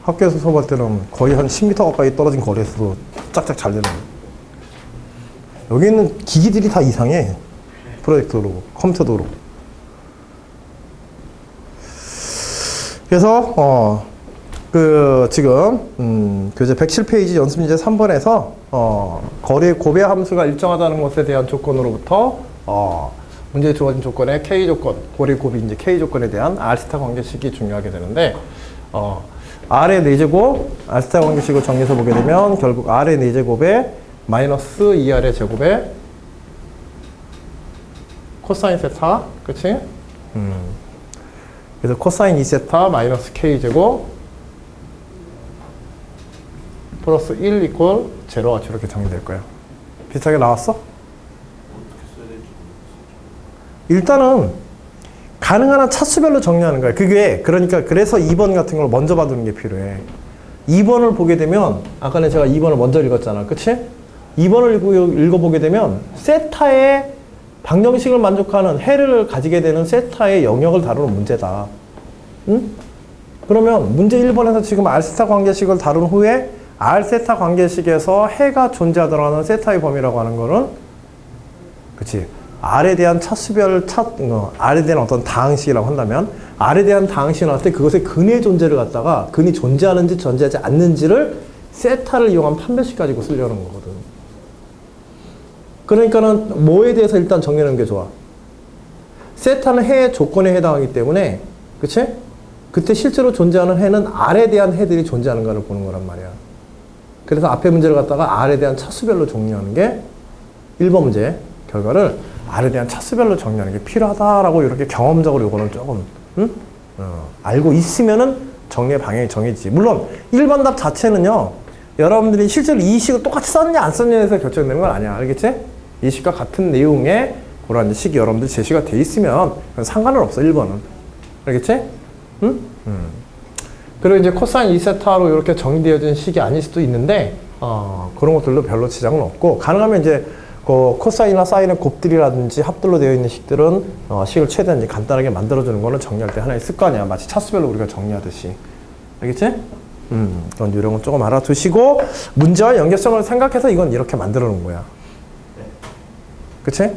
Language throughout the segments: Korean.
학교에서 수업할 때는 거의 한 10m 가까이 떨어진 거리에서도 짝짝 잘 되는 거예요. 여기 있는 기기들이 다 이상해. 프로젝터도 그렇고 컴퓨터도 그렇고. 그래서 지금 교재 107페이지 연습문제 3번에서 거리의 고배 함수가 일정하다는 것에 대한 조건으로부터 문제에 주어진 조건의 K 조건, 고리 곱이 이제 K 조건에 대한 알스타 관계식이 중요하게 되는데 R의 4제곱, 알스타 관계식을 정리해서 보게 되면 결국 R의 4제곱에 마이너스 2R의 제곱에 코사인 세타, 그치? 그래서 코사인 2세타 마이너스 K제곱 플러스 1 이퀄 제로가 이렇게 정리될 거예요. 비슷하게 나왔어? 일단은 가능한 한 차수별로 정리하는 거야. 그게 그러니까 그래서 2번 같은 걸 먼저 봐두는 게 필요해. 2번을 보게 되면 아까는 제가 2번을 먼저 읽었잖아. 그치? 2번을 읽어보게 되면 세타의 방정식을 만족하는 해를 가지게 되는 세타의 영역을 다루는 문제다. 응? 그러면 문제 1번에서 지금 R세타 관계식을 다룬 후에 R세타 관계식에서 해가 존재하더라는 세타의 범위라고 하는 거는 그치? R에 대한 차수별 R에 대한 어떤 다항식이라고 한다면 R에 대한 다항식이 나왔을 때 그것의 근의 존재를 갖다가 근이 존재하는지 존재하지 않는지를 세타를 이용한 판별식 가지고 쓰려는 거거든. 그러니까는 뭐에 대해서 일단 정리하는 게 좋아. 세타는 해의 조건에 해당하기 때문에 그치? 그때 실제로 존재하는 해는 R에 대한 해들이 존재하는가를 보는 거란 말이야. 그래서 앞에 문제를 갖다가 R에 대한 차수별로 정리하는 게 1번 문제 결과를 R에 대한 차수별로 정리하는 게 필요하다라고 이렇게 경험적으로 요거는 조금 알고 있으면은 정리의 방향이 정해지지. 물론 1번 답 자체는요. 여러분들이 실제로 이 식을 똑같이 썼냐 안 썼냐에서 결정되는 건 아니야. 알겠지? 이 식과 같은 내용의 그런 식이 여러분들 제시가 돼 있으면 상관은 없어. 1번은. 알겠지? 응? 그리고 이제 코사인 2세타로 이렇게 정리되어진 식이 아닐 수도 있는데 그런 것들도 별로 지장은 없고 가능하면 이제 코사인이나 사인의 곱들이라든지 합들로 되어 있는 식들은 식을 최대한 이제 간단하게 만들어주는 거는 정리할 때 하나의 습관이야. 마치 차수별로 우리가 정리하듯이. 알겠지? 그런 요령은 조금 알아두시고 문제와 연결성을 생각해서 이건 이렇게 만들어 놓은 거야. 그치?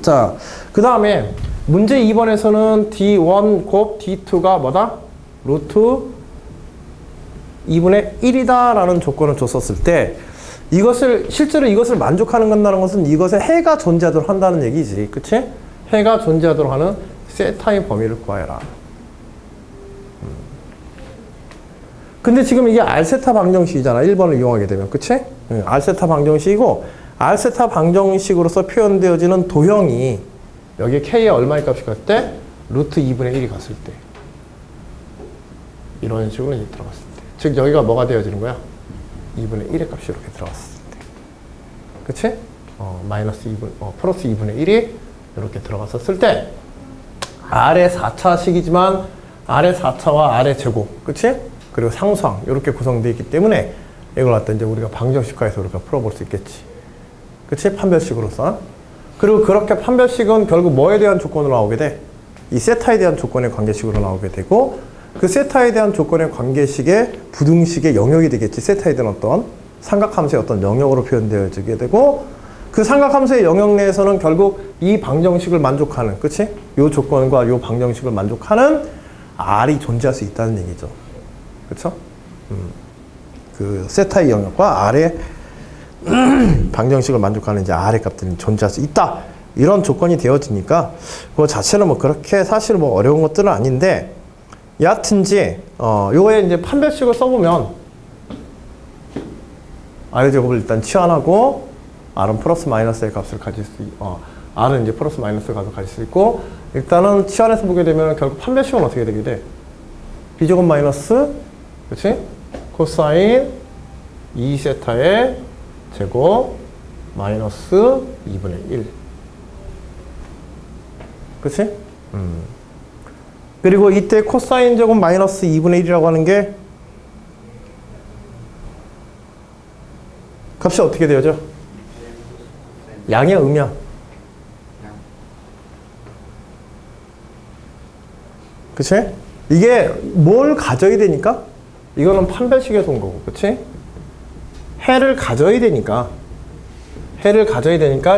자, 그 다음에 문제 2번에서는 D1 곱 D2가 뭐다? 루트 2분의 1이다 라는 조건을 줬었을 때 실제로 이것을 만족하는 건다는 것은 이것에 해가 존재하도록 한다는 얘기지. 그치? 해가 존재하도록 하는 세타의 범위를 구하여라. 근데 지금 이게 R세타 방정식이잖아. 1번을 이용하게 되면. 그치? R세타 방정식이고 R세타 방정식으로서 표현되어지는 도형이 여기에 K에 얼마의 값이 갔을 때? 루트 2분의 1이 갔을 때. 이런 식으로 이제 들어갔을 때. 즉 여기가 뭐가 되어지는 거야? 2분의 1의 값이 이렇게 들어갔을 때. 그치? 플러스 2분의 1이 이렇게 들어갔었을 때 R의 4차식이지만 R의 4차와 R의 제곱. 그치? 그리고 상수항 이렇게 구성되어 있기 때문에 이걸 갖다 이제 우리가 방정식화해서 우리가 풀어볼 수 있겠지. 그치? 판별식으로서. 그리고 그렇게 판별식은 결국 뭐에 대한 조건으로 나오게 돼? 이 세타에 대한 조건의 관계식으로 나오게 되고 그 세타에 대한 조건의 관계식의 부등식의 영역이 되겠지. 세타에 대한 어떤 삼각함수의 어떤 영역으로 표현되어지게 되고 그 삼각함수의 영역 내에서는 결국 이 방정식을 만족하는, 그치? 요 조건과 요 방정식을 만족하는 R이 존재할 수 있다는 얘기죠. 그쵸? 그 세타의 영역과 R의 방정식을 만족하는 이제 R의 값들이 존재할 수 있다. 이런 조건이 되어지니까 그거 자체는 뭐 그렇게 사실 뭐 어려운 것들은 아닌데 여하튼지 요거에 이제 판별식을 써보면 R의 제곱을 일단 치환하고 R은 플러스 마이너스의 값을 가질 수 R은 이제 플러스 마이너스의 값을 가질 수 있고 일단은 치환해서 보게 되면 결국 판별식은 어떻게 되게 돼? B제곱 마이너스 그치? 코사인 2세타의 제곱 마이너스 2분의 1 그치? 그리고 이때 코사인 제곱 마이너스 2분의 1이라고 하는 게 값이 어떻게 되어져? 양이야, 음이야? 그치? 이게 뭘 가져야 되니까? 이거는 판별식에서 온 거고, 그치? 해를 가져야 되니까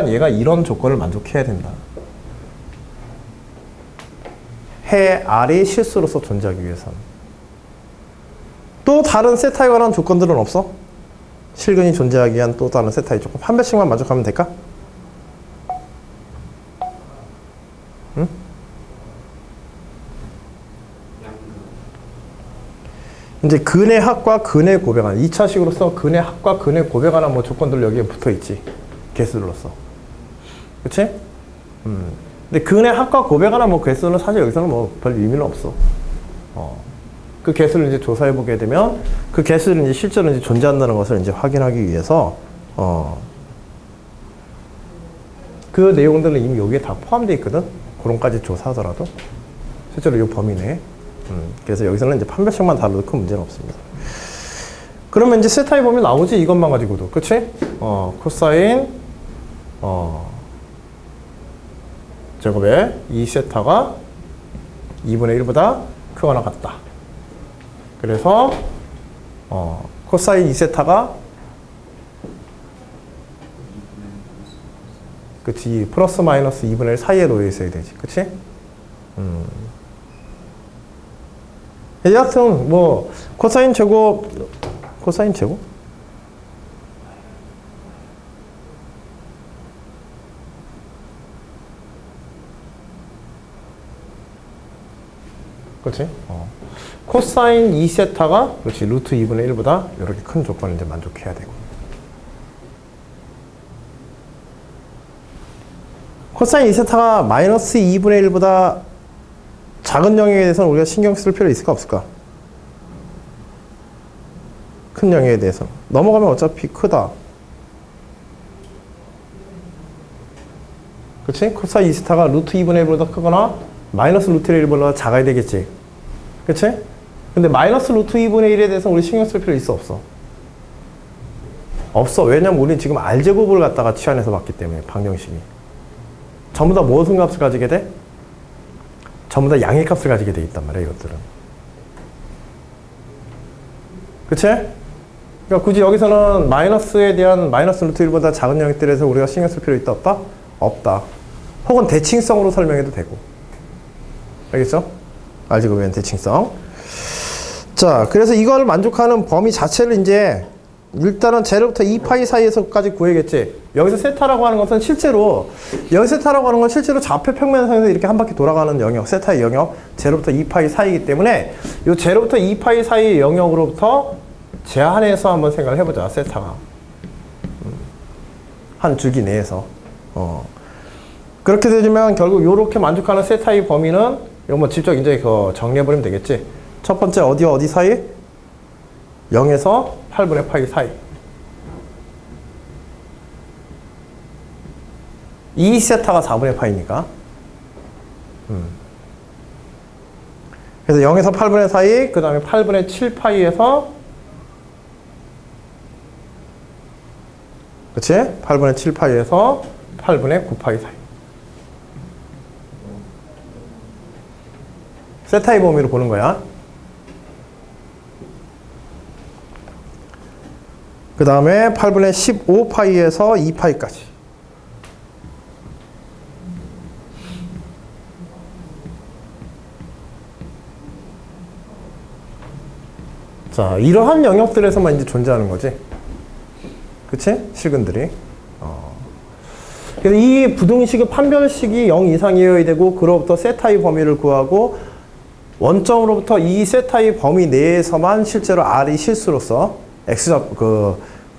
얘가 이런 조건을 만족해야 된다. 해 R이 실수로서 존재하기 위해서는. 또 다른 세타에 관한 조건들은 없어? 실근이 존재하기 위한 또 다른 세타의 조건. 판별식만 만족하면 될까? 응? 이제 근의 합과 근의 고백하는 2차식으로서 근의 합과 근의 고백하는 뭐 조건들 여기에 붙어 있지. 개수들로서. 그치? 근데 근의 합과 고백하는 뭐 개수는 사실 여기서는 뭐 별 의미는 없어. 그 개수를 이제 조사해 보게 되면 그 개수를 이제 실제로 이제 존재한다는 것을 이제 확인하기 위해서 그 내용들은 이미 여기에 다 포함되어 있거든. 그런까지 조사하더라도 실제로 이 범위 내에. 그래서 여기서는 이제 판별식만 다뤄도 큰 문제는 없습니다. 그러면 이제 세타의 범위 나오지 이것만 가지고도, 그치? 코사인 제곱에 2세타가 2분의 1보다 크거나 같다. 그래서 코사인 2세타가 그치 플러스 마이너스 2분의 1 사이에 놓여 있어야 되지, 그치? 여하튼 뭐 코사인 제곱 그렇지? 코사인 2세타가 그렇지 루트 2분의 1보다 이렇게 큰 조건을 이제 만족해야 되고, 코사인 2세타가 마이너스 2분의 1보다 작은 영역에 대해서는 우리가 신경 쓸 필요 있을까 없을까? 큰 영역에 대해서 넘어가면 어차피 크다. 그렇지? 코사인 2세타가 루트 2분의 1보다 크거나 마이너스 루트 1보다 작아야 되겠지. 그치? 근데 마이너스 루트 2분의 1에 대해서 우리 신경 쓸 필요 있어 없어? 없어. 왜냐면 우리는 지금 R제곱을 갖다가 치환해서 봤기 때문에 방정식이 전부 다 무슨 값을 가지게 돼? 전부 다 양의 값을 가지게 돼 있단 말이야 이것들은. 그치? 그러니까 굳이 여기서는 마이너스에 대한 마이너스 루트 1보다 작은 영역들에서 우리가 신경 쓸 필요 있다 없다? 없다. 혹은 대칭성으로 설명해도 되고. 알겠죠? R제곱에 대한 대칭성. 자, 그래서 이걸 만족하는 범위 자체를 이제 일단은 제로부터 2파이 사이에서까지 구해야겠지. 여기서 세타라고 하는 것은 실제로 여기 세타라고 하는 건 실제로 좌표 평면상에서 이렇게 한 바퀴 돌아가는 영역, 세타의 영역 제로부터 2파이 사이이기 때문에 이 제로부터 2파이 사이의 영역으로부터 제한해서 한번 생각을 해보자. 세타가 한 주기 내에서 그렇게 되면 결국 이렇게 만족하는 세타의 범위는 이거 뭐 직접 이제 그 정리해버리면 되겠지. 첫 번째 어디와 어디 사이? 0에서 8분의 파이 사이. 2세타가 4분의 파이니까. 그래서 0에서 8분의 사이, 그 다음에 8분의 7파이에서 그치? 8분의 7파이에서 8분의 9파이 사이. 세타의 범위로 보는 거야. 그 다음에 8분의 15파이에서 2파이까지. 자, 이러한 영역들에서만 이제 존재하는 거지. 그치? 실근들이. 그래서 이 부등식의 판별식이 0 이상이어야 되고, 그로부터 세타의 범위를 구하고, 원점으로부터 이 세타의 범위 내에서만 실제로 R이 실수로서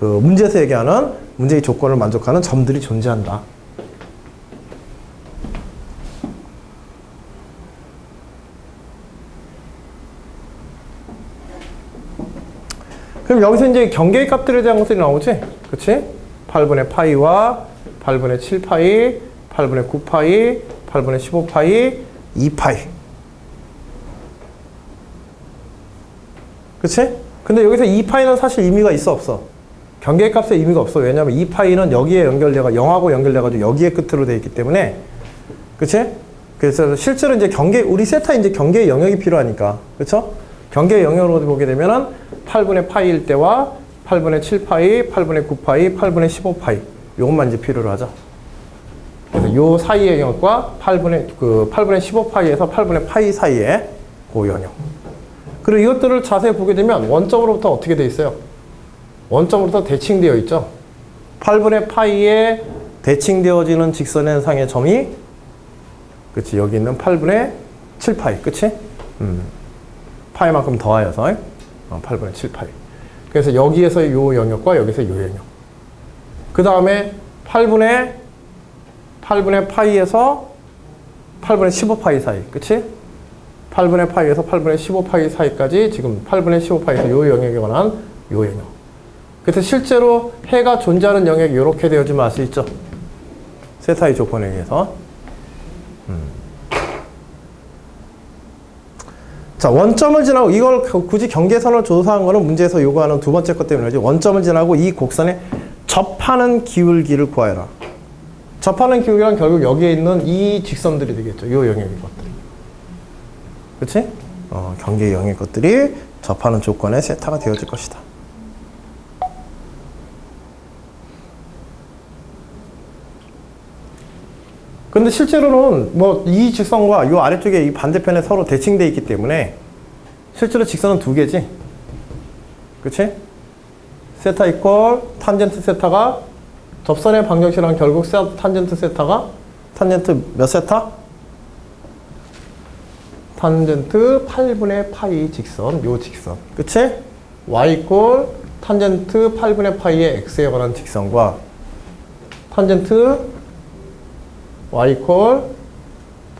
문제에서 얘기하는 문제의 조건을 만족하는 점들이 존재한다. 그럼 여기서 이제 경계의 값들에 대한 것들이 나오지? 그치? 8분의 파이와 8분의 7파이, 8분의 9파이, 8분의 15파이, 2파이. 그치? 근데 여기서 2파이는 사실 의미가 있어 없어? 경계의 값에 의미가 없어. 왜냐면 2파이는 여기에 연결돼가 0하고 연결돼가지고 여기에 끝으로 되어 있기 때문에. 그치? 그래서 실제로 이제 우리 세타 이제 경계의 영역이 필요하니까. 그쵸? 경계 영역으로 보게 되면은 8분의 파이일 때와 8분의 7파이, 8분의 9파이, 8분의 15파이 요것만 이제 필요로 하죠. 그래서 요 사이의 영역과 8분의 15파이에서 8분의 파이 사이의 그 영역. 그리고 이것들을 자세히 보게 되면 원점으로부터 어떻게 돼 있어요? 원점으로부터 대칭되어 있죠. 8분의 파이에 대칭되어지는 직선의 상의 점이 그치 여기 있는 8분의 7파이 그치? 파이만큼 더하여서 8분의 7파이. 그래서 여기에서 요 영역과 여기서 요 영역. 그 다음에 8분의 파이에서 8분의 15파이 사이 그치? 8분의 파이에서 8분의 15파이 사이까지 지금 8분의 15파이에서 요 영역에 관한 요 영역. 그래서 실제로 해가 존재하는 영역이 이렇게 되어지면 알 수 있죠. 세타의 조건에 의해서. 자, 원점을 지나고 이걸 굳이 경계선을 조사한 거는 문제에서 요구하는 두 번째 것 때문이지. 원점을 지나고 이 곡선에 접하는 기울기를 구하여라. 접하는 기울기는 결국 여기에 있는 이 직선들이 되겠죠. 요 영역의 것들. 그치? 경계 영역의 것들이 접하는 조건에 세타가 되어질 것이다. 근데 실제로는 뭐 이 직선과 이 아래쪽에 이 반대편에 서로 대칭되어 있기 때문에 실제로 직선은 두 개지. 그치? 세타 이퀄 탄젠트 세타가 접선의 방정식이랑 결국 탄젠트 세타가 탄젠트 몇 세타? 탄젠트 8분의 파이 직선, 요 직선. 그치? y 이퀄 탄젠트 8분의 파이의 x에 관한 직선과 탄젠트 y 이퀄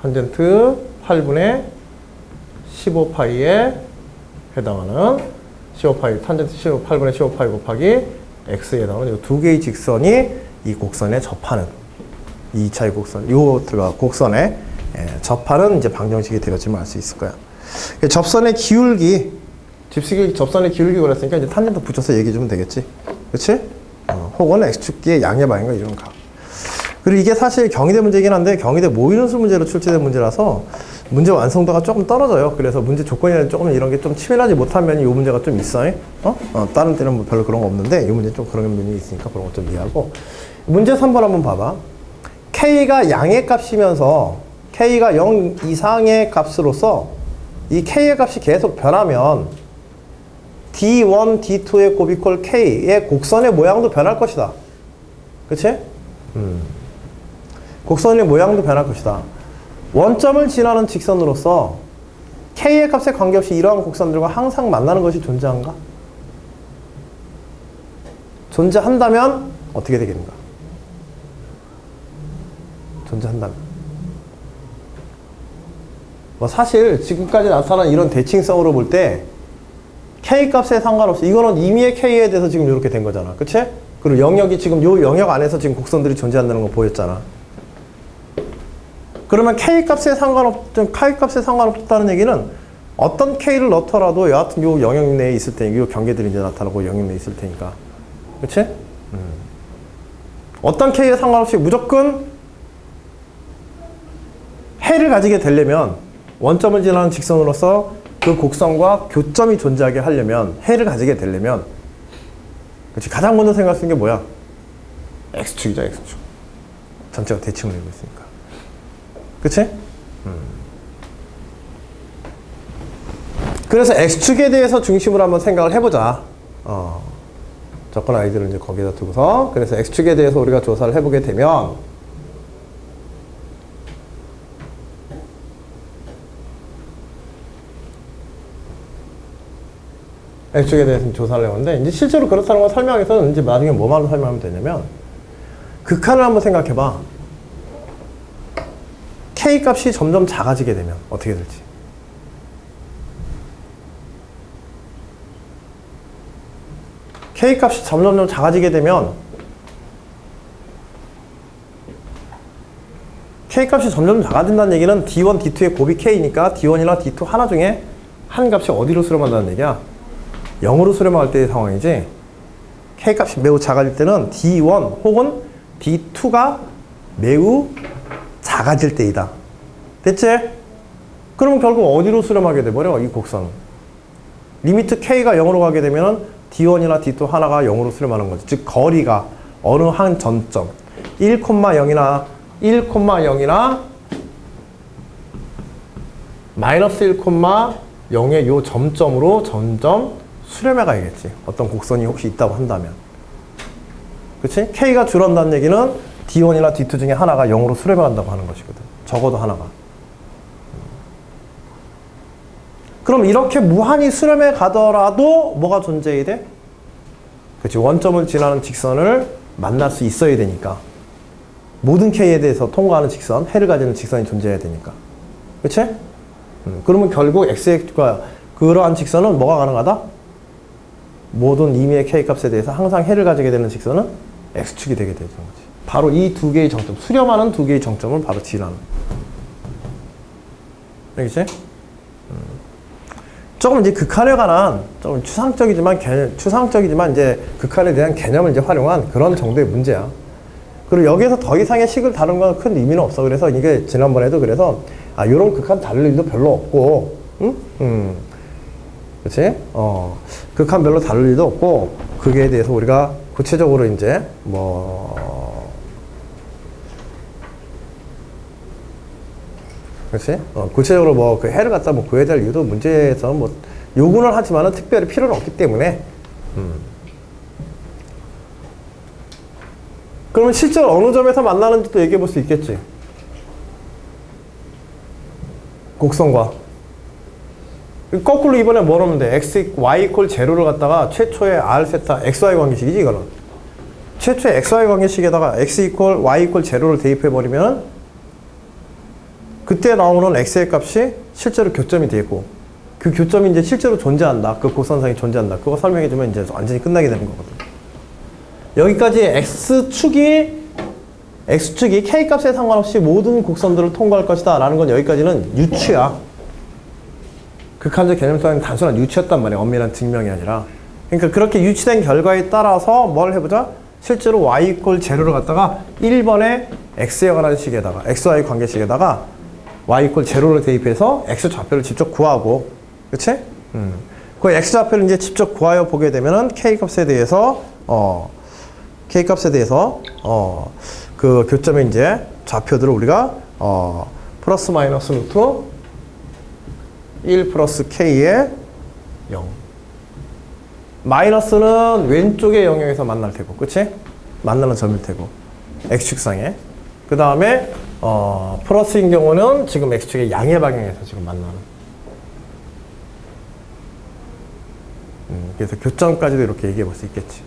탄젠트 8분의 15파이에 해당하는 15파이, 탄젠트 8분의 15파이 곱하기 x에 해당하는 이 두 개의 직선이 이 곡선에 접하는 2차의 곡선, 요트가 곡선에 접하는 이제 방정식이 되어지면 알 수 있을 거야. 접선의 기울기, 접선의 기울기 그랬으니까 이제 탄젠트 붙여서 얘기해 주면 되겠지. 그치? 혹은 x축기의 양의 방인가 이런 거. 그리고 이게 사실 경희대 문제이긴 한데 경희대 모의분수 문제로 출제된 문제라서 문제 완성도가 조금 떨어져요. 그래서 문제 조건이나 조금 이런 게 좀 치밀하지 못한 면이 이 문제가 좀 있어요. 다른 때는 뭐 별로 그런 거 없는데 이 문제는 좀 그런 면이 있으니까 그런 거 좀 이해하고. 문제 3번 한번 봐봐. K가 양의 값이면서 K가 0 이상의 값으로서 이 K의 값이 계속 변하면 D1, D2의 곱이퀄 K의 곡선의 모양도 변할 것이다. 그치? 곡선의 모양도 변할 것이다. 원점을 지나는 직선으로서 K의 값에 관계없이 이러한 곡선들과 항상 만나는 것이 존재한가? 존재한다면 어떻게 되겠는가? 존재한다면. 뭐 사실 지금까지 나타난 이런 대칭성으로 볼 때 K 값에 상관없이 이거는 임의의 K에 대해서 지금 이렇게 된 거잖아. 그치? 그리고 영역이 지금 요 영역 안에서 지금 곡선들이 존재한다는 거 보였잖아. 그러면 K 값에 상관없다는 얘기는 어떤 K를 넣더라도 여하튼 요 영역 내에 있을 테니까, 요 경계들이 이제 나타나고 영역 내에 있을 테니까. 그치? 어떤 K에 상관없이 무조건 해를 가지게 되려면 원점을 지나는 직선으로서 그 곡선과 교점이 존재하게 하려면 해를 가지게 되려면 그치? 가장 먼저 생각할 수 있는 게 뭐야? X축이죠, X축. 전체가 대칭을 이루고 있으니까. 그치? 그래서 X축에 대해서 중심으로 한번 생각을 해보자. 접근 아이들을 이제 거기다 두고서. 그래서 X축에 대해서 우리가 조사를 해보게 되면 X축에 대해서 조사를 해봤는데 이제 실제로 그렇다는 걸 설명해서 이제 나중에 뭐만 설명하면 되냐면 극한을 한번 생각해봐. K 값이 점점 작아지게 되면 어떻게 될지. K 값이 점점 작아지게 되면 K 값이 점점 작아진다는 얘기는 D1, D2의 곱이 K니까 D1이나 D2 하나 중에 한 값이 어디로 수렴한다는 얘기야? 0으로 수렴할 때의 상황이지. K 값이 매우 작아질 때는 D1 혹은 D2가 매우 작아질 때이다. 됐지? 그러면 결국 어디로 수렴하게 돼버려? 이 곡선은. 리미트 K가 0으로 가게 되면 D1이나 D2 하나가 0으로 수렴하는 거지. 즉 거리가 어느 한 전점 1,0이나 마이너스 1,0의 요 점점으로 점점 수렴해 가야겠지. 어떤 곡선이 혹시 있다고 한다면. 그치? K가 줄어든다는 얘기는 D1이나 D2 중에 하나가 0으로 수렴해 간다고 하는 것이거든. 적어도 하나가. 그럼 이렇게 무한히 수렴해 가더라도 뭐가 존재해야 돼? 그치? 원점을 지나는 직선을 만날 수 있어야 되니까. 모든 K에 대해서 통과하는 직선, 해를 가지는 직선이 존재해야 되니까. 그치? 그러면 결국 X가 그러한 직선은 뭐가 가능하다? 모든 임의의 K값에 대해서 항상 해를 가지게 되는 직선은 X축이 되게 되는 거지. 바로 이 두 개의 정점, 수렴하는 두 개의 정점을 바로 지나는. 알겠지? 조금 이제 극한에 관한 조금 추상적이지만 이제 극한에 대한 개념을 이제 활용한 그런 정도의 문제야. 그리고 여기에서 더 이상의 식을 다룬 건 큰 의미는 없어. 그래서 이게 지난번에도 그래서 요런 극한 다룰 일도 별로 없고, 그렇지? 극한 별로 다룰 일도 없고, 그게 대해서 우리가 구체적으로 이제 그렇지? 구체적으로 그 해를 갖다 구해야 될 이유도 문제에서 요구는 하지만은 특별히 필요는 없기 때문에. 그러면 실제로 어느 점에서 만나는지도 얘기해 볼 수 있겠지. 곡선과. 거꾸로 이번에 뭘 하면 돼? y 이퀄 제로를 갖다가 최초의 r 세타 xy 관계식이지 이거는. 최초의 xy 관계식에다가 x 이퀄 y 이퀄 제로를 대입해 버리면 그때 나오는 x의 값이 실제로 교점이 되고 그 교점이 이제 실제로 존재한다. 그 곡선상에 존재한다. 그거 설명해 주면 이제 완전히 끝나게 되는 거거든. 여기까지 X축이 K값에 상관없이 모든 곡선들을 통과할 것이다 라는 건 여기까지는 유추야. 극한적 개념상은 단순한 유추였단 말이야. 엄밀한 증명이 아니라. 그러니까 그렇게 유추된 결과에 따라서 뭘 해보자? 실제로 y 이퀄 제로를 갖다가 1번에 x에 관한 식에다가 xy 관계식에다가 y 이퀄 제로를 대입해서 x 좌표를 직접 구하고, 그치? 그 x 좌표를 이제 직접 구하여 보게 되면은 K값에 대해서 그 교점의 이제 좌표들을 우리가 플러스 마이너스 루트 1 플러스 K의 0. 마이너스는 왼쪽의 영역에서 만날 테고, 그치? 만나는 점일 테고, X축상에. 그 다음에 플러스인 경우는 지금 X축의 양의 방향에서 지금 만나는. 그래서 교점까지도 이렇게 얘기해 볼 수 있겠지.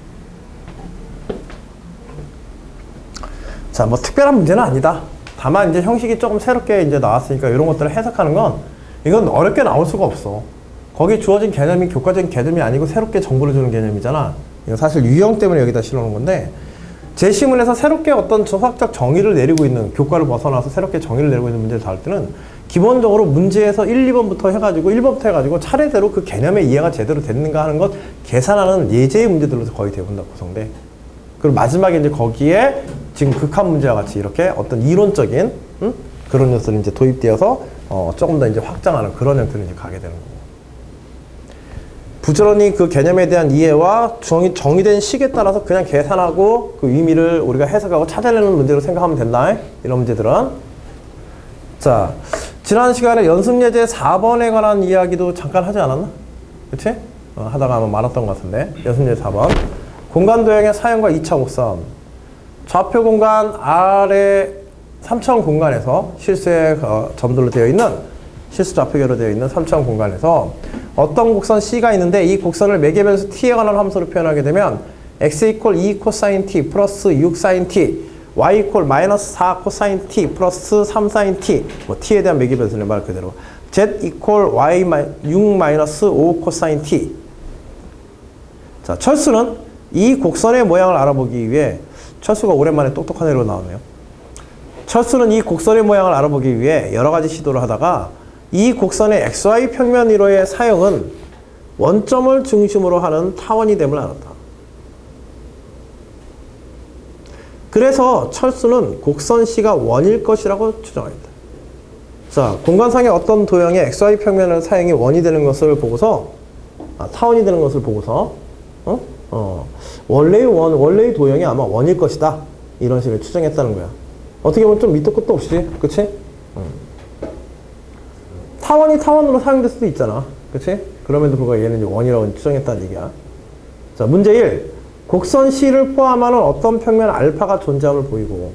자, 특별한 문제는 아니다. 다만 이제 형식이 조금 새롭게 이제 나왔으니까 이런 것들을 해석하는 건 이건 어렵게 나올 수가 없어. 거기에 주어진 개념이 교과적인 개념이 아니고 새롭게 정보를 주는 개념이잖아. 이거 사실 유형 때문에 여기다 실어놓은 건데 제시문에서 새롭게 어떤 수학적 정의를 내리고 있는, 교과를 벗어나서 새롭게 정의를 내리고 있는 문제를 다룰 때는 기본적으로 문제에서 1, 2번부터 해가지고 1번부터 해가지고 차례대로 그 개념의 이해가 제대로 됐는가 하는 것 계산하는 예제의 문제들로 거의 대부분 다 구성돼. 그리고 마지막에 이제 거기에 지금 극한 문제와 같이 이렇게 어떤 이론적인 그런 요소를 이제 도입되어서 조금 더 이제 확장하는 그런 형태로 이제 가게 되는 거고. 부지런히 그 개념에 대한 이해와 정의된 식에 따라서 그냥 계산하고 그 의미를 우리가 해석하고 찾아내는 문제로 생각하면 된다. 이런 문제들은. 자, 지난 시간에 연습예제 4번에 관한 이야기도 잠깐 하지 않았나? 그치? 하다가 아마 말았던 것 같은데. 연습예제 4번. 공간 도형의 사형과 2차 곡선. 좌표 공간 R의 3차원 공간에서 실수의 점들로 되어 있는, 실수 좌표계로 되어 있는 3차원 공간에서 어떤 곡선 C가 있는데 이 곡선을 매개변수 T에 관한 함수로 표현하게 되면 x 이퀄 2 코사인 T 플러스 6 사인 T, y 이퀄 마이너스 4 코사인 T 플러스 3 사인 T, T에 대한 매개변수는 말 그대로 z 이퀄 y 6 마이너스 5 코사인 T. 자, 철수는 이 곡선의 모양을 알아보기 위해, 철수가 오랜만에 똑똑한 애로 나오네요. 철수는 이 곡선의 모양을 알아보기 위해 여러 가지 시도를 하다가 이 곡선의 XY 평면 위로의 사형은 원점을 중심으로 하는 타원이 됨을 알았다. 그래서 철수는 곡선 C가 원일 것이라고 추정했다. 자, 공간상의 어떤 도형의 XY 평면의 사형이 원이 되는 것을 보고서 타원이 되는 것을 보고서 원래의 도형이 아마 원일 것이다. 이런 식으로 추정했다는 거야. 어떻게 보면 좀 밑도 끝도 없이, 그치? 타원이 타원으로 사용될 수도 있잖아. 그치? 그럼에도 불구하고 얘는 이제 원이라고 추정했다는 얘기야. 자, 문제 1. 곡선 C를 포함하는 어떤 평면 알파가 존재함을 보이고,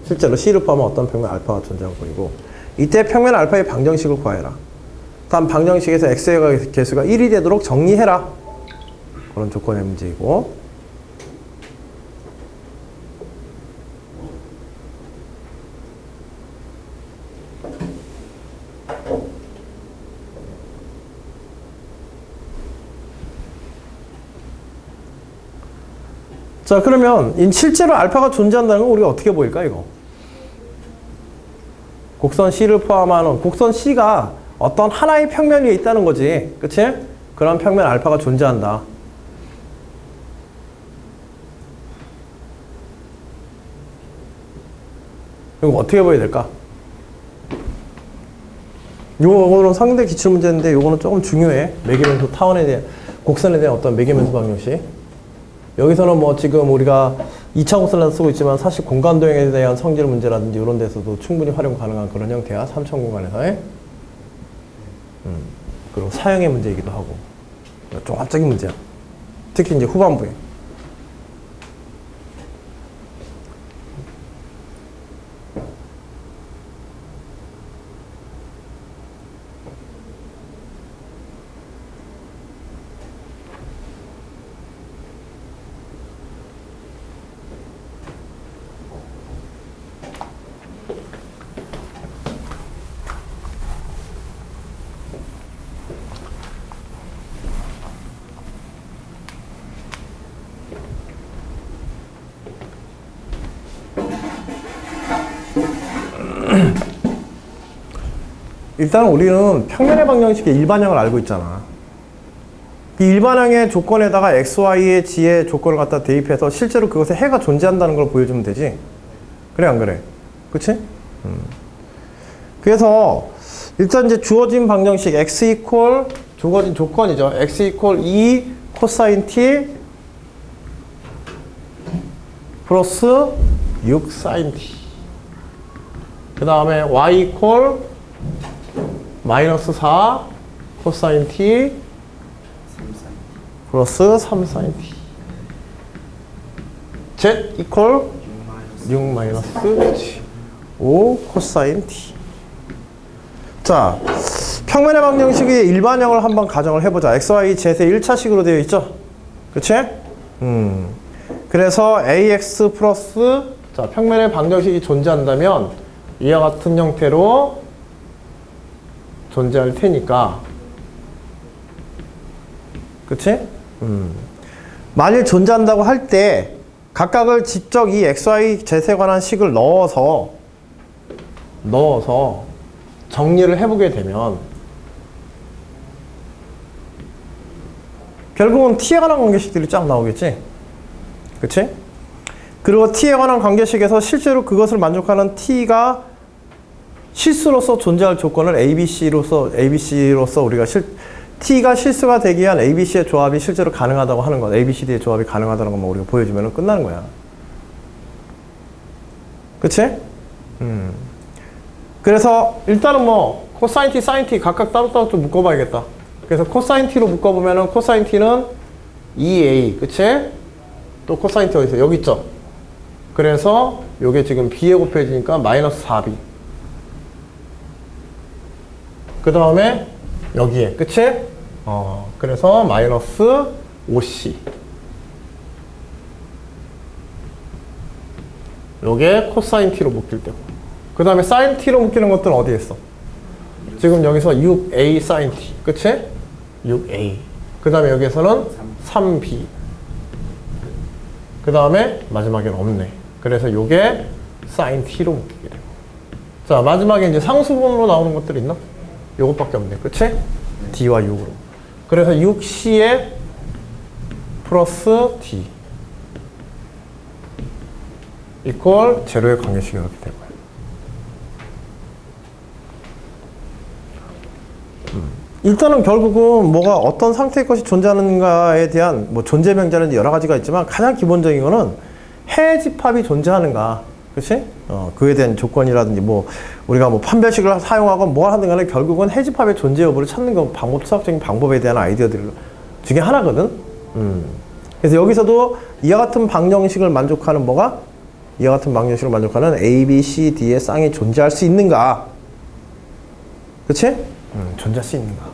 실제로 C를 포함한 어떤 평면 알파가 존재함을 보이고, 이때 평면 알파의 방정식을 구하여라. 다음 방정식에서 x의 개수가 1이 되도록 정리해라. 그런 조건의 문제이고, 자, 그러면 실제로 알파가 존재한다는 건 우리가 어떻게 보일까, 이거? 곡선 C를 포함하는 곡선 C가 어떤 하나의 평면 위에 있다는 거지. 그치? 그런 평면 알파가 존재한다. 이거 어떻게 보여야 될까? 요거는 상대 기출문제인데 요거는 조금 중요해. 매개변수 타원에 대한, 곡선에 대한 어떤 매개변수 방정식. 여기서는 뭐 지금 우리가 2차 곡선을 쓰고 있지만 사실 공간도형에 대한 성질 문제라든지 이런 데서도 충분히 활용 가능한 그런 형태야. 3차 공간에서의. 그리고 사형의 문제이기도 하고. 종합적인 문제야. 특히 이제 후반부에. 일단 우리는 평면의 방정식의 일반형을 알고 있잖아. 이 일반형의 조건에다가 xy의 g의 조건을 갖다 대입해서 실제로 그것에 해가 존재한다는 걸 보여주면 되지. 그래 안 그래? 그치? 그래서 일단 이제 주어진 방정식 x 이퀄 주어진 조건이죠. x 이퀄 2 코사인 t 플러스 6 사인 t. 그 다음에 y 이퀄 마이너스 4 코사인 t 플러스 3 사인 t. z 이퀄 6 마이너스 5 코사인 t. 자, 평면의 방정식의 일반형을 한번 가정을 해보자. xy z의 1차식으로 되어 있죠? 그치? 그래서 ax 플러스, 자, 평면의 방정식이 존재한다면 이와 같은 형태로 존재할 테니까. 그치? 만일 존재한다고 할 때 각각을 직접 이 xy z에 관한 식을 넣어서 정리를 해보게 되면 결국은 t에 관한 관계식들이 쫙 나오겠지? 그치? 그리고 t에 관한 관계식에서 실제로 그것을 만족하는 t가 실수로서 존재할 조건을 ABC로서 우리가 t가 실수가 되기 위한 ABC의 조합이 실제로 가능하다고 하는 것, ABCD의 조합이 가능하다는 것만 우리가 보여주면 끝나는 거야. 그치? 그래서 일단은 뭐 코사인 t, 사인 t 각각 따로따로 좀 묶어봐야겠다. 그래서 코사인 t로 묶어보면은 코사인 t는 2a, 그치? 또 코사인 t 어디 있어? 여기 있죠? 그래서 요게 지금 b에 곱해지니까 마이너스 4b. 그 다음에 여기에, 그치? 그래서 마이너스 5c. 요게 코사인 t로 묶일 때고. 그 다음에 사인 t로 묶이는 것들은 어디에 있어? 지금 여기서 6a 사인 t. 그치? 6a. 그 다음에 여기에서는 3b. 그 다음에 마지막에는 없네. 그래서 요게 사인 t로 묶이게 되고. 자, 마지막에 이제 상수분으로 나오는 것들이 있나? 요것밖에 없네. 그치? d와 6으로. 그래서 6c에 플러스 d 이퀄 제로의 관계식이 이렇게 될 거예요. 일단은 결국은 뭐가 어떤 상태의 것이 존재하는가에 대한 뭐 존재 명제는 여러 가지가 있지만 가장 기본적인 거는 해 집합이 존재하는가, 그렇지? 그에 대한 조건이라든지 뭐 우리가 뭐 판별식을 사용하고 뭘 하든 간에 결국은 해 집합의 존재 여부를 찾는 거 방법, 수학적인 방법에 대한 아이디어들 중에 하나거든. 그래서 여기서도 이와 같은 방정식을 만족하는 뭐가? 이와 같은 방정식을 만족하는 A, B, C, D의 쌍이 존재할 수 있는가? 그치? 존재할 수 있는가?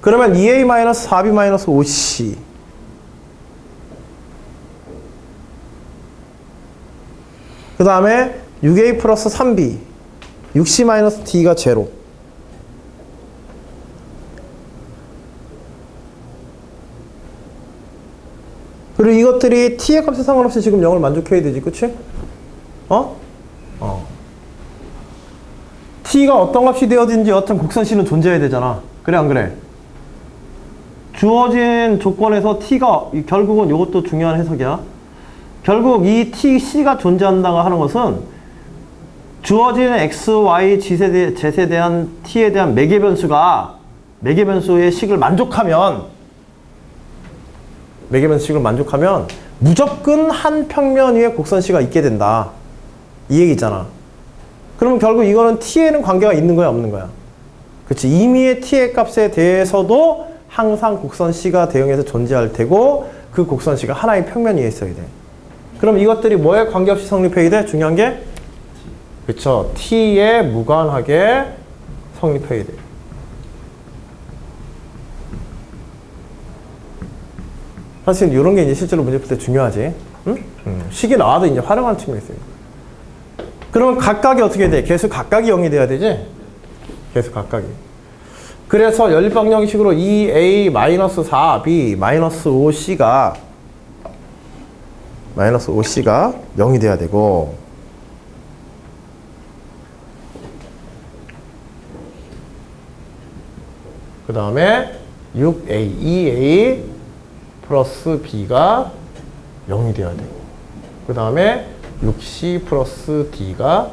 그러면 2A-4B-5C 그 다음에 6A 플러스 3B 6C-D가 제로. 그리고 이것들이 t의 값에 상관없이 지금 0을 만족해야 되지, 그치? t가 어떤 값이 되어든지 여하튼 곡선 C는 존재해야 되잖아. 그래, 안 그래? 주어진 조건에서 t가, 결국은 이것도 중요한 해석이야. 결국 이 t, c가 존재한다고 하는 것은 주어진 x, y, z에 대한 t에 대한 매개변수가 매개변수의 식을 만족하면 무조건 한 평면 위에 곡선 C가 있게 된다. 이 얘기잖아. 그러면 결국 이거는 t에는 관계가 있는 거야, 없는 거야? 그렇지. 임의의 t의 값에 대해서도 항상 곡선 C가 대응해서 존재할 테고 그 곡선 C가 하나의 평면 위에 있어야 돼. 그럼 이것들이 뭐에 관계없이 성립해야 돼? 중요한 게 그쵸. t에 무관하게 성립해야 돼. 사실 이런 게 이제 실제로 문제 풀 때 중요하지. 응? 식이 나와도 이제 활용하는 측면이 있어요. 그러면 각각이 어떻게 돼? 개수 각각이 0이 돼야 되지? 개수 각각이. 그래서 연립방정식으로 2A-4B-5C가 0이 돼야 되고 그 다음에 6A, 2A 플러스 B가 0이 돼야 되고 그 다음에 6C 플러스 D가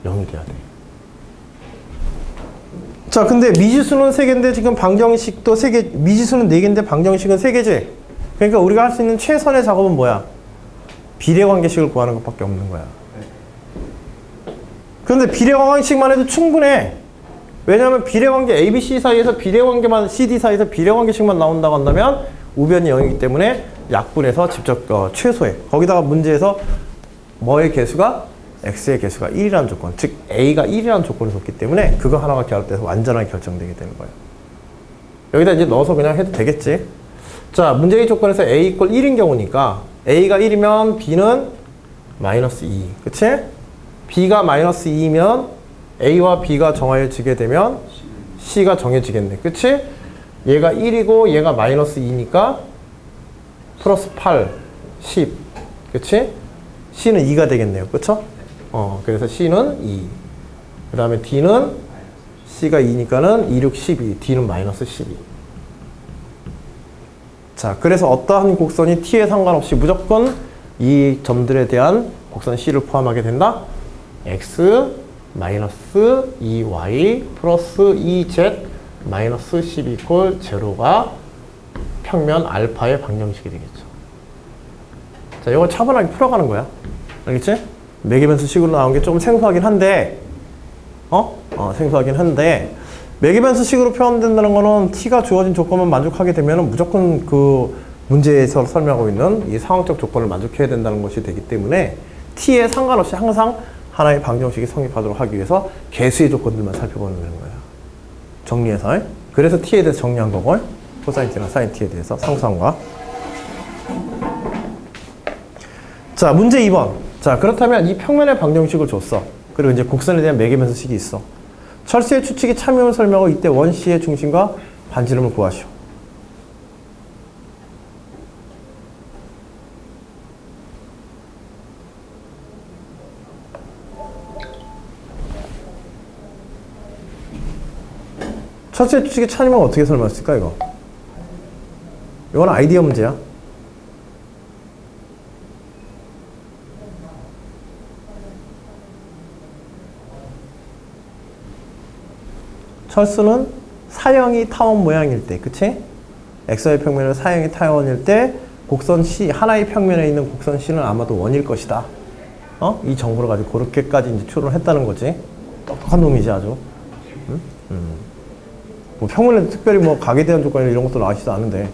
0이 돼야 돼. 자, 근데 미지수는 3개인데 지금 방정식도 3개, 미지수는 4개인데 방정식은 3개지? 그러니까 우리가 할 수 있는 최선의 작업은 뭐야? 비례관계식을 구하는 것밖에 없는 거야. 그런데 비례관계식만 해도 충분해. 왜냐하면 비례관계 ABC 사이에서 비례관계만, CD 사이에서 비례관계식만 나온다고 한다면 우변이 0이기 때문에 약분해서 직접 최소해. 거기다가 문제에서 뭐의 개수가? x의 개수가 1이라는 조건, 즉 a가 1이라는 조건을 줬기 때문에 그거 하나가 결합돼서 완전하게 결정되게 되는 거예요. 여기다 이제 넣어서 그냥 해도 되겠지. 자, 문제의 조건에서 a 이퀄 1인 경우니까 a가 1이면 b는 마이너스 2, 그치? b가 마이너스 2이면 a와 b가 정해지게 되면 c가 정해지겠네, 그치? 얘가 1이고 얘가 마이너스 2니까 플러스 8, 10, 그치? c는 2가 되겠네요, 그쵸? 그래서 c는 2. 그 다음에 d는 c가 2니까는 2, 6, 12. d는 마이너스 12. 자, 그래서 어떠한 곡선이 t에 상관없이 무조건 이 점들에 대한 곡선 c를 포함하게 된다. x 마이너스 2y 플러스 2z 마이너스 10 이퀄 제로가 평면 알파의 방정식이 되겠죠. 자, 이걸 차분하게 풀어가는 거야. 알겠지? 매개변수 식으로 나온 게 조금 생소하긴 한데, 생소하긴 한데, 매개변수 식으로 표현된다는 거는 t가 주어진 조건만 만족하게 되면 무조건 그 문제에서 설명하고 있는 이 상황적 조건을 만족해야 된다는 것이 되기 때문에 t에 상관없이 항상 하나의 방정식이 성립하도록 하기 위해서 개수의 조건들만 살펴보는 거야. 정리해서. 그래서 t에 대해서 정리한 거고, 코사인 t나 사인 t에 대해서 상수함과. 자, 문제 2번. 자, 그렇다면 이 평면의 방정식을 줬어. 그리고 이제 곡선에 대한 매개변수식이 있어. 철수의 추측이 참여를 설명하고 이때 원C의 중심과 반지름을 구하시오. 철수의 추측이 참여면 어떻게 설명했을까, 이거? 이건 아이디어 문제야. 철수는 사형이 타원 모양일 때, 그치? XY 평면의 사형이 타원일 때 곡선 C, 하나의 평면에 있는 곡선 C는 아마도 원일 것이다. 이 정보를 가지고 그렇게까지 이제 추론을 했다는 거지. 똑똑한 놈이지, 아주. 뭐 평면에 특별히 뭐 각에 대한 조건 이런 것도 나오지도 않은데.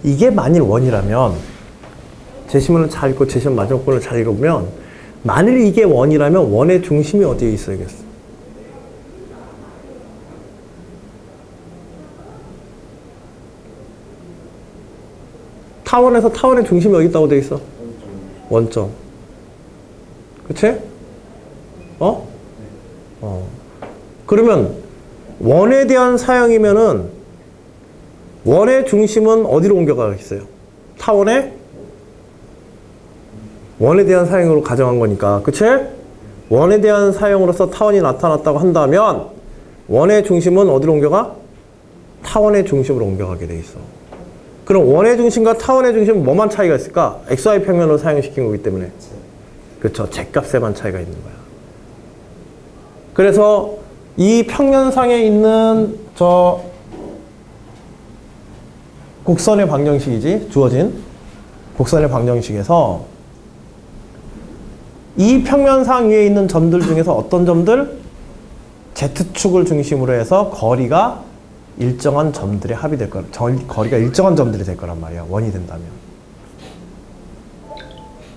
이게 만일 원이라면 제시문을 잘 읽고 제시문 마지막 번을 잘 읽어보면 만일 이게 원이라면 원의 중심이 어디에 있어야겠어? 타원에서 타원의 중심이 어디 있다고 돼 있어? 원점. 그치? 그러면 원에 대한 사형이면은 원의 중심은 어디로 옮겨가겠어요? 타원에 원에 대한 사형으로 가정한 거니까, 그치? 원에 대한 사형으로서 타원이 나타났다고 한다면 원의 중심은 어디로 옮겨가? 타원의 중심으로 옮겨가게 돼 있어. 그럼 원의 중심과 타원의 중심은 뭐만 차이가 있을까? XY 평면으로 사용시킨 거기 때문에. 그렇죠. Z값에만 차이가 있는 거야. 그래서 이 평면상에 있는 저 곡선의 방정식이지, 주어진 곡선의 방정식에서 이 평면상 위에 있는 점들 중에서 어떤 점들? Z축을 중심으로 해서 거리가 일정한 점들의 합이 될 거야. 거리가 일정한 점들이 될 거란 말이야. 원이 된다면.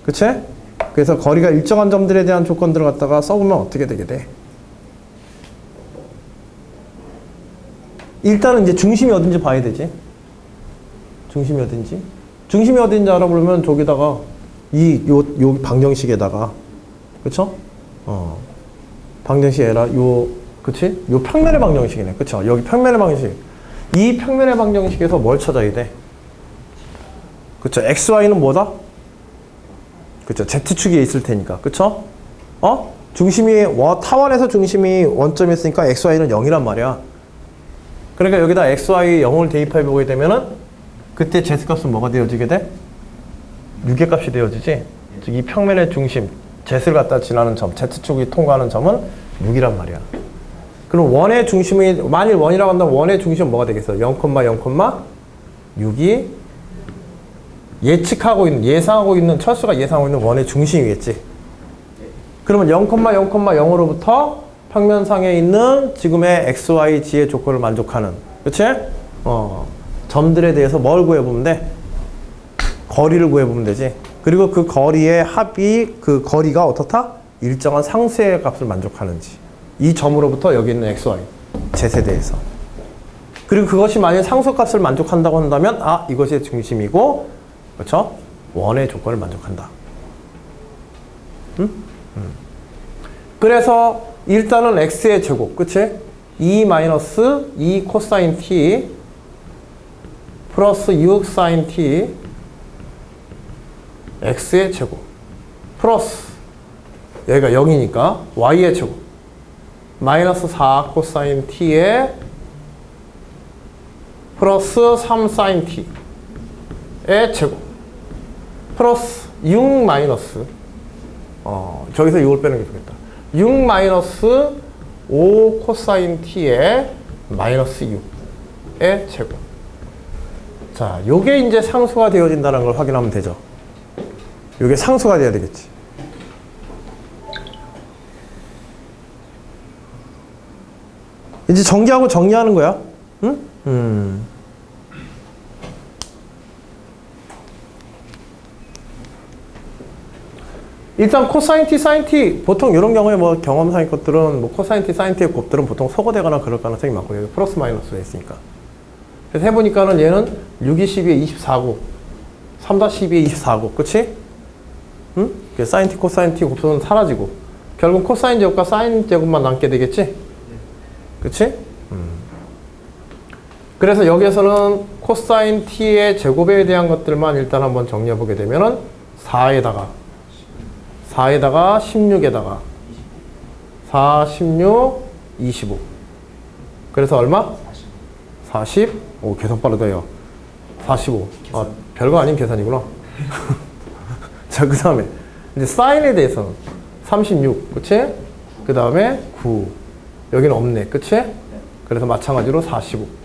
그치? 그래서 거리가 일정한 점들에 대한 조건들을 갖다가 써보면 어떻게 되게 돼? 일단은 이제 중심이 어딘지 봐야 되지. 중심이 어딘지. 중심이 어딘지 알아보려면 저기다가 요 방정식에다가, 그쵸? 방정식에라 그치? 요 평면의 방정식이네. 그쵸? 여기 평면의 방정식. 이 평면의 방정식에서 뭘 찾아야 돼? 그쵸? XY는 뭐다? 그쵸? Z축에 있을 테니까. 그쵸? 중심이, 타원에서 중심이 원점이었으니까 XY는 0이란 말이야. 그러니까 여기다 XY 0을 대입해 보게 되면은 그때 Z값은 뭐가 되어지게 돼? 유계값이 되어지지? 즉 이 평면의 중심, Z를 갖다 지나는 점, Z축이 통과하는 점은 6이란 말이야. 그럼 원의 중심이, 만일 원이라고 한다면 원의 중심은 뭐가 되겠어? 0,6이 예상하고 있는, 철수가 예상하고 있는 원의 중심이겠지. 그러면 0,0,0으로부터 평면상에 있는 지금의 XY, G의 조건을 만족하는, 그치? 점들에 대해서 뭘 구해보면 돼? 거리를 구해보면 되지. 그리고 그 거리의 합이, 그 거리가 어떻다? 일정한 상수의 값을 만족하는지. 이 점으로부터 여기 있는 XY, Z에 대해서. 그리고 그것이 만약 상수값을 만족한다고 한다면 이것이 중심이고, 그렇죠? 원의 조건을 만족한다. 그래서 일단은 X의 제곱, 그치? 2 코사인 T 플러스 6 사인 T X의 제곱 플러스 여기가 0이니까 Y의 제곱 마이너스 4 코사인 T에 플러스 3 사인 T의 제곱 플러스 6 마이너스 저기서 6을 빼는 게 좋겠다. 6 마이너스 5 코사인 T에 마이너스 6의 제곱. 자, 요게 이제 상수가 되어진다는 걸 확인하면 되죠. 요게 상수가 돼야 되겠지. 이제 전개하고 정리하는 거야. 응? 일단 코사인 t, 사인 t 보통 이런 경우에 뭐 경험상의 것들은 뭐 코사인 t, 사인 t의 곱들은 보통 소거되거나 그럴 가능성이 많고 여기 플러스 마이너스가 있으니까. 그래서 해보니까는 얘는 6, 2, 12에 24곱 3, 12에 24곱 그치? 응? 사인 t, 코사인 t 곱수는 사라지고 결국 코사인 제곱과 사인 제곱만 남게 되겠지? 그치? 그래서 여기에서는 코사인 t의 제곱에 대한 것들만 일단 한번 정리해 보게 되면은 4에다가 16에다가 4, 16, 25. 그래서 얼마? 40. 오, 계산 빠르다요. 45. 아, 별거 아닌 계산이구나. 자, 그 다음에 이제 사인에 대해서는 36, 그치? 그 다음에 9. 여기는 없네, 그치? 그래서 마찬가지로 45.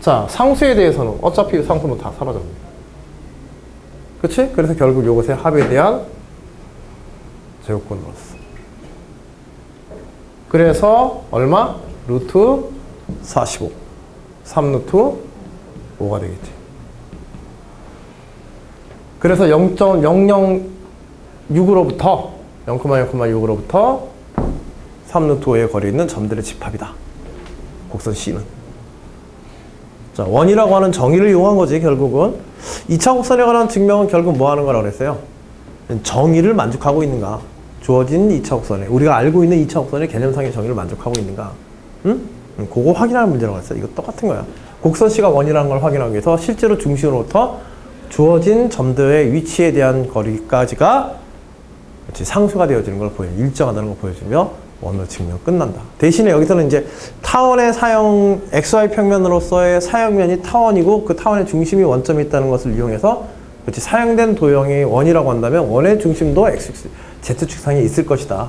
자, 상수에 대해서는 어차피 상수는 다 사라졌네. 그치? 그래서 결국 요것의 합에 대한 제곱권을 넣었어. 그래서 얼마? 루트 45. 3 루트 5가 되겠지. 그래서 0.006으로부터 0,0,6으로부터 3 루트 5의 거리에 있는 점들의 집합이다. 곡선 C는. 자, 원이라고 하는 정의를 이용한 거지, 결국은. 2차 곡선에 관한 증명은 결국 뭐 하는 거라고 그랬어요? 정의를 만족하고 있는가? 주어진 2차 곡선에, 우리가 알고 있는 2차 곡선의 개념상의 정의를 만족하고 있는가? 응? 그거 확인하는 문제라고 했어요. 이거 똑같은 거야. 곡선 C가 원이라는 걸 확인하기 위해서 실제로 중심으로부터 주어진 점들의 위치에 대한 거리까지가 상수가 되어지는 걸 일정하다는 걸 보여주며 원으로 증명 끝난다. 대신에 여기서는 이제 타원의 사용, XY 평면으로서의 사용면이 타원이고 그 타원의 중심이 원점에 있다는 것을 이용해서 사용된 도형이 원이라고 한다면 원의 중심도 Z축상에 있을 것이다.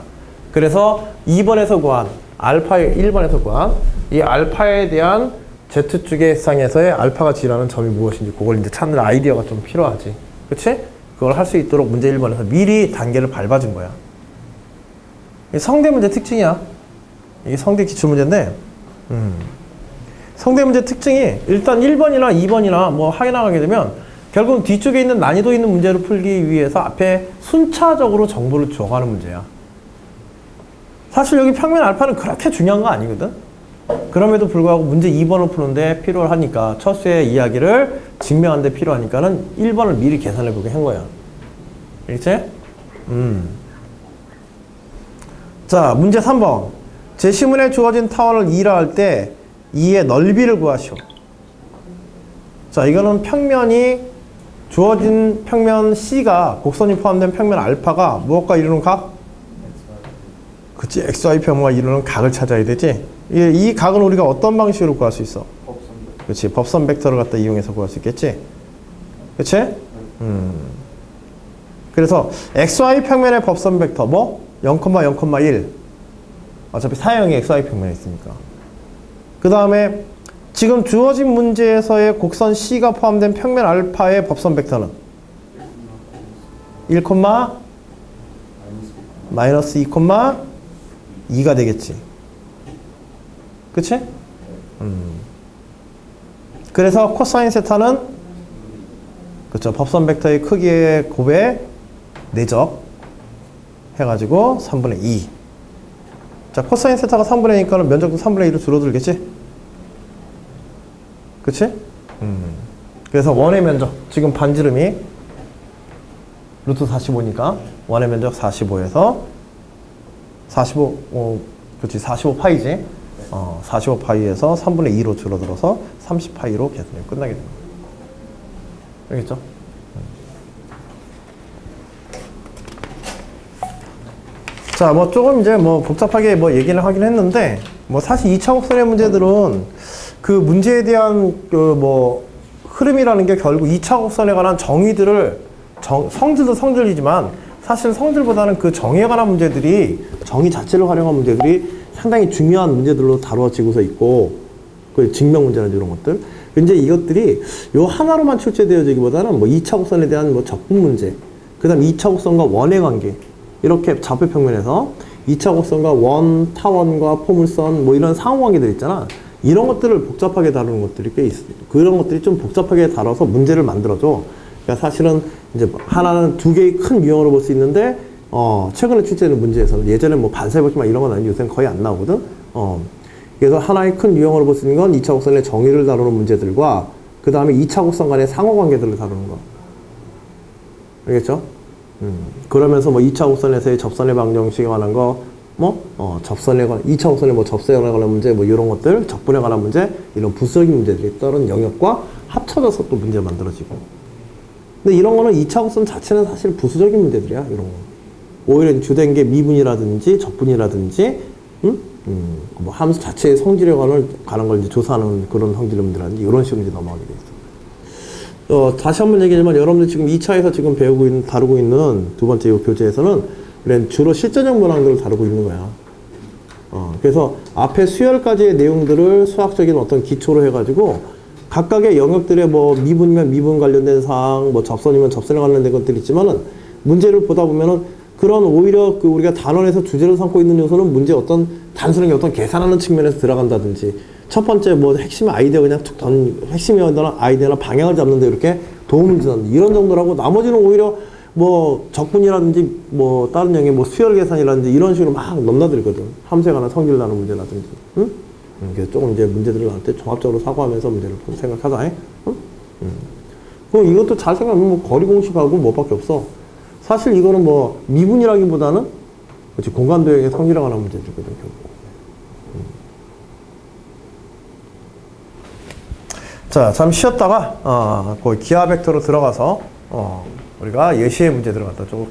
그래서 2번에서 구한 알파의 1번에서 구한 이 알파에 대한 Z축의 상에서의 알파가 지나는 점이 무엇인지 그걸 이제 찾는 아이디어가 좀 필요하지. 그치? 그걸 할 수 있도록 문제 1번에서 미리 단계를 밟아준 거야. 이게 성대 문제 특징이야. 이게 성대 기출문제인데, 성대 문제 특징이 일단 1번이나 2번이나 뭐 확인하게 되면 결국 뒤쪽에 있는 난이도 있는 문제를 풀기 위해서 앞에 순차적으로 정보를 줘가는 문제야. 사실 여기 평면 알파는 그렇게 중요한 거 아니거든? 그럼에도 불구하고 문제 2번을 푸는데 필요하니까 첫 수의 이야기를 증명하는 데 필요하니까는 1번을 미리 계산해 보게 한 거야. 알겠지? 자, 문제 3번. 제시문에 주어진 타원을 2라 할 때 2의 넓이를 구하시오. 자, 이거는 평면이 주어진 평면 C가 곡선이 포함된 평면 알파가 무엇과 이루는 각? 그치, XY 평면과 이루는 각을 찾아야 되지. 이 각은 우리가 어떤 방식으로 구할 수 있어? 그치, 법선 벡터를 갖다 이용해서 구할 수 있겠지. 그치? 그래서 XY 평면의 법선 벡터 뭐? 0,0,1 어차피 사형이 XY 평면에 있으니까. 그 다음에 지금 주어진 문제에서의 곡선 C가 포함된 평면 알파의 법선 벡터는 1, 마이너스 2, 2가 되겠지. 그치? 그래서 코사인 세타는 그쵸, 법선 벡터의 크기의 곱의 내적 해가지고 3분의 2. 자, 코사인 세타가 3분의 2니까 면적도 3분의 2로 줄어들겠지? 그치? 그래서 원의 면적, 지금 반지름이 루트 45니까 원의 면적 45에서 그치, 45파이지? 45파이에서 3분의 2로 줄어들어서 30파이로 계산이 끝나게 됩니다. 알겠죠? 자, 뭐 조금 이제 뭐 복잡하게 뭐 얘기를 하긴 했는데, 뭐 사실 2차 곡선의 문제들은 그 문제에 대한 그 뭐 흐름이라는 게 결국 2차 곡선에 관한 정의들을 성질도 성질이지만 사실 성질보다는 그 정의에 관한 문제들이 정의 자체를 활용한 문제들이 상당히 중요한 문제들로 다루어지고서 있고 그 증명 문제라든지 이런 것들. 이제 이것들이 요 하나로만 출제되어지기보다는 뭐 2차 곡선에 대한 뭐 적분 문제, 그 다음 2차 곡선과 원의 관계, 이렇게 좌표 평면에서 2차 곡선과 원, 타원과 포물선 뭐 이런 상호관계들 있잖아. 이런 것들을 복잡하게 다루는 것들이 꽤 있어. 그런 것들이 좀 복잡하게 다뤄서 문제를 만들어줘. 그러니까 사실은 이제 하나는 두 개의 큰 유형으로 볼 수 있는데, 최근에 출제되는 문제에서는 예전에 뭐 반사회복지만 이런 건 아니고 요새는 거의 안 나오거든. 그래서 하나의 큰 유형으로 볼 수 있는 건 2차 곡선의 정의를 다루는 문제들과 그 다음에 2차 곡선 간의 상호관계들을 다루는 거. 알겠죠? 그러면서 뭐 2차 곡선에서의 접선의 방정식에 관한 거, 접선에 관한, 2차원선의 뭐 접선에 관한 문제, 뭐 이런 것들, 적분에 관한 문제, 이런 부수적인 문제들이 다른 영역과 합쳐져서 또 문제 만들어지고. 근데 이런 거는 2차원선 자체는 사실 부수적인 문제들이야, 이런 거. 오히려 주된 게 미분이라든지 적분이라든지, 뭐 함수 자체의 성질에 관한 걸 이제 조사하는 그런 성질의 문제라든지 이런 식으로 이제 넘어가게 돼 있어. 다시 한번 얘기하지만 여러분들 지금 2차에서 지금 다루고 있는 두 번째 이 교재에서는 주로 실전형 문항들을 다루고 있는 거야. 그래서 앞에 수열까지의 내용들을 수학적인 어떤 기초로 해가지고 각각의 영역들의 뭐 미분이면 미분 관련된 사항, 뭐 접선이면 접선에 관련된 것들이 있지만은 문제를 보다 보면은 그런 오히려 그 우리가 단원에서 주제를 삼고 있는 요소는 문제 어떤 단순하게 어떤 계산하는 측면에서 들어간다든지 첫 번째 뭐 핵심 아이디어 그냥 핵심이 아이디어나 방향을 잡는데 이렇게 도움을 주는 이런 정도라고 나머지는 오히려 뭐 적분이라든지 뭐 다른 영역 뭐 수열 계산이라든지 이런 식으로 막 넘나들거든. 함수에 관한 성질 나는 문제라든지. 응? 그래서 조금 이제 문제들을 나올 때 종합적으로 사고하면서 문제를 생각하자. 응? 그럼 이것도 잘 생각하면 뭐 거리 공식하고 뭐밖에 없어. 사실 이거는 뭐 미분이라기보다는 그렇지 공간도형의 성질에 관한 문제들거든 결국. 자, 잠시 쉬었다가 거의 기하 벡터로 들어가서 우리가 예시의 문제들을 갖다 조금